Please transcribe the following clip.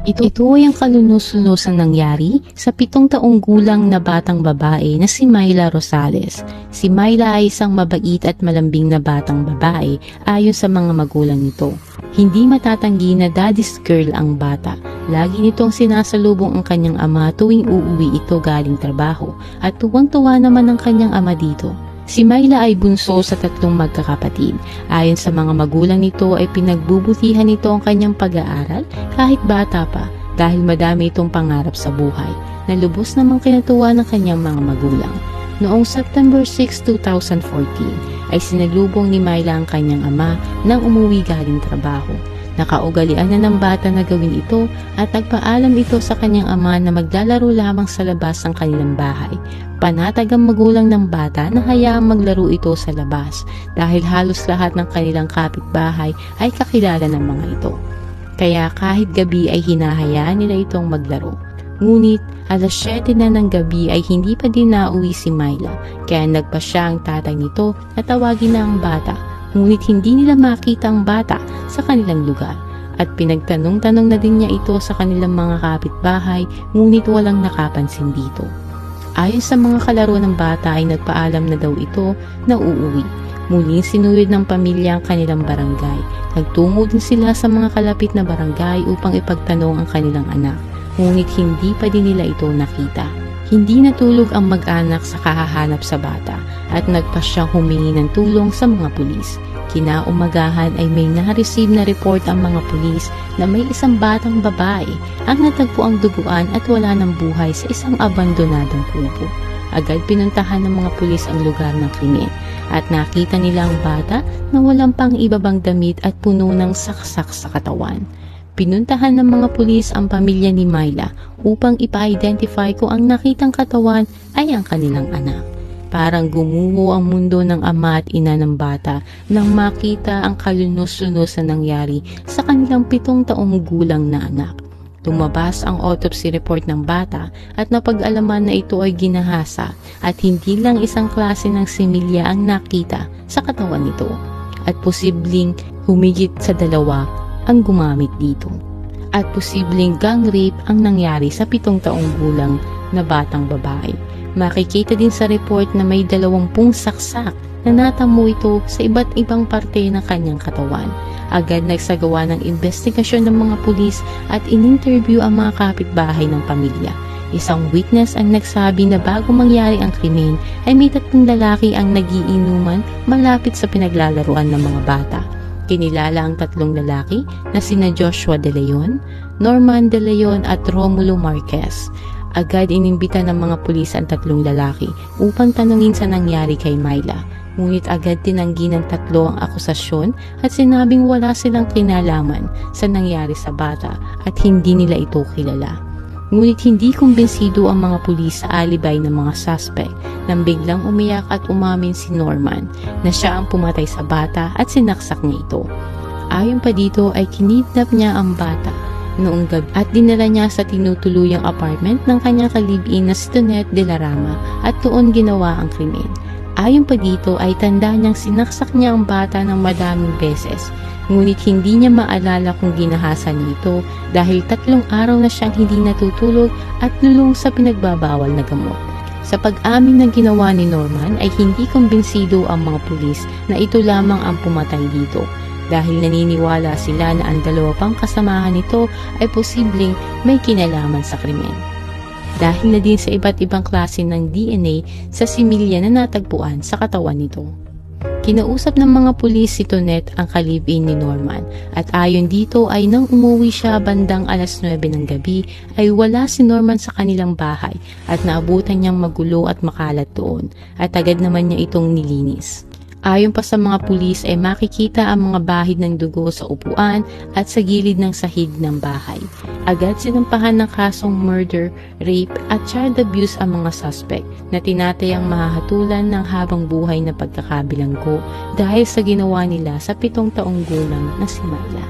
Ito ay ang kalunos-lunosang nangyari sa 7 taong gulang na batang babae na si Myla Rosales. Si Myla ay isang mabait at malambing na batang babae ayon sa mga magulang nito. Hindi matatanggi na daddy's girl ang bata. Lagi nitong sinasalubong ang kanyang ama tuwing uuwi ito galing trabaho at tuwang-tuwa naman ang kanyang ama dito. Si Myla ay bunso sa 3 magkakapatid. Ayon sa mga magulang nito ay pinagbubutihan nito ang kanyang pag-aaral kahit bata pa dahil madami itong pangarap sa buhay na lubos namang kinatuwa ng kanyang mga magulang. Noong September 6, 2014 ay sinalubong ni Myla ang kanyang ama nang umuwi galing trabaho. Nakaugalian na ng bata na gawin ito at nagpaalam ito sa kanyang ama na maglalaro lamang sa labas ng kanilang bahay. Panatag ang magulang ng bata na hayaang maglaro ito sa labas dahil halos lahat ng kanilang kapitbahay ay kakilala ng mga ito. Kaya kahit gabi ay hinahayaan nila itong maglaro. Ngunit alas 7 na ng gabi ay hindi pa din nauwi si Myla kaya nagpasya ang tatay nito na tawagin na ang bata. Ngunit hindi nila makita ang bata sa kanilang lugar at pinagtanong-tanong na din niya ito sa kanilang mga kapitbahay ngunit walang nakapansin dito. Ayon sa mga kalaro ng bata ay nagpaalam na daw ito na uuwi. Muling sinuwid ng pamilya ang kanilang barangay. Nagtungo din sila sa mga kalapit na barangay upang ipagtanong ang kanilang anak. Ngunit hindi pa din nila ito nakita. Hindi natulog ang mag-anak sa kahahanap sa bata at nagpasyang humingi ng tulong sa mga pulis. Kinaumagahan ay may na-receive na report ang mga pulis na may isang batang babae ang natagpo ang duguan at wala ng buhay sa isang abandonadong kubo. Agad pinuntahan ng mga pulis ang lugar ng krimen at nakita nila ang bata na walang pang ibabang damit at puno ng saksak sa katawan. Pinuntahan ng mga pulis ang pamilya ni Myla upang ipa-identify kung ang nakitang katawan ay ang kanilang anak. Parang gumuho ang mundo ng ama at ina ng bata nang makita ang kalunos-lunos na nangyari sa kanilang 7 taong gulang na anak. Lumabas ang autopsy report ng bata at napag-alaman na ito ay ginahasa at hindi lang isang klase ng similya ang nakita sa katawan nito at posibleng humigit sa 2 ang gumamit dito. At posibleng gang rape ang nangyari sa 7 taong gulang na batang babae. Makikita din sa report na may 20 saksak na natamo ito sa iba't ibang parte ng kanyang katawan. Agad nagsagawa ng investigasyon ng mga pulis at in-interview ang mga kapitbahay ng pamilya. Isang witness ang nagsabi na bago mangyari ang krimen ay may 3 lalaki ang nagiinuman malapit sa pinaglalaruan ng mga bata. Kinilala ang 3 lalaki na sina Joshua De Leon, Norman De Leon at Romulo Marquez. Agad inimbita ng mga pulis ang 3 lalaki upang tanungin sa nangyari kay Myla. Ngunit agad tinanggi ng 3 ang akusasyon at sinabing wala silang kinalaman sa nangyari sa bata at hindi nila ito kilala. Ngunit hindi kumbinsido ang mga pulis sa alibay ng mga suspect nang biglang umiyak at umamin si Norman na siya ang pumatay sa bata at sinaksak niya ito. Ayon pa dito ay kinidnap niya ang bata noong gabi at dinala niya sa tinutuluyang apartment ng kanyang ka-live-in na si Tonet de la Rama at doon ginawa ang krimen. Ayon pa dito ay tanda niyang sinaksak niya ang bata ng madaming beses, ngunit hindi niya maalala kung ginahasa niya ito dahil 3 araw na siyang hindi natutulog at lulong sa pinagbabawal na gamot. Sa pag-amin ng ginawa ni Norman ay hindi kumbinsido ang mga pulis na ito lamang ang pumatay dito dahil naniniwala sila na ang 2 pang kasamahan nito ay posibleng may kinalaman sa krimen. Dahil na din sa iba't ibang klase ng DNA sa similya na natagpuan sa katawan nito. Kinausap ng mga pulis si Tonet ang ka-live-in ni Norman at ayon dito ay nang umuwi siya bandang alas 9 ng gabi ay wala si Norman sa kanilang bahay at naabutan niyang magulo at makalat doon at agad naman niya itong nilinis. Ayon pa sa mga pulis ay makikita ang mga bahid ng dugo sa upuan at sa gilid ng sahig ng bahay. Agad sinampahan ng kasong murder, rape at child abuse ang mga suspect na tinatayang mahahatulan ng habang buhay na pagkakabilanggo dahil sa ginawa nila sa 7 taong gulang na si Myla.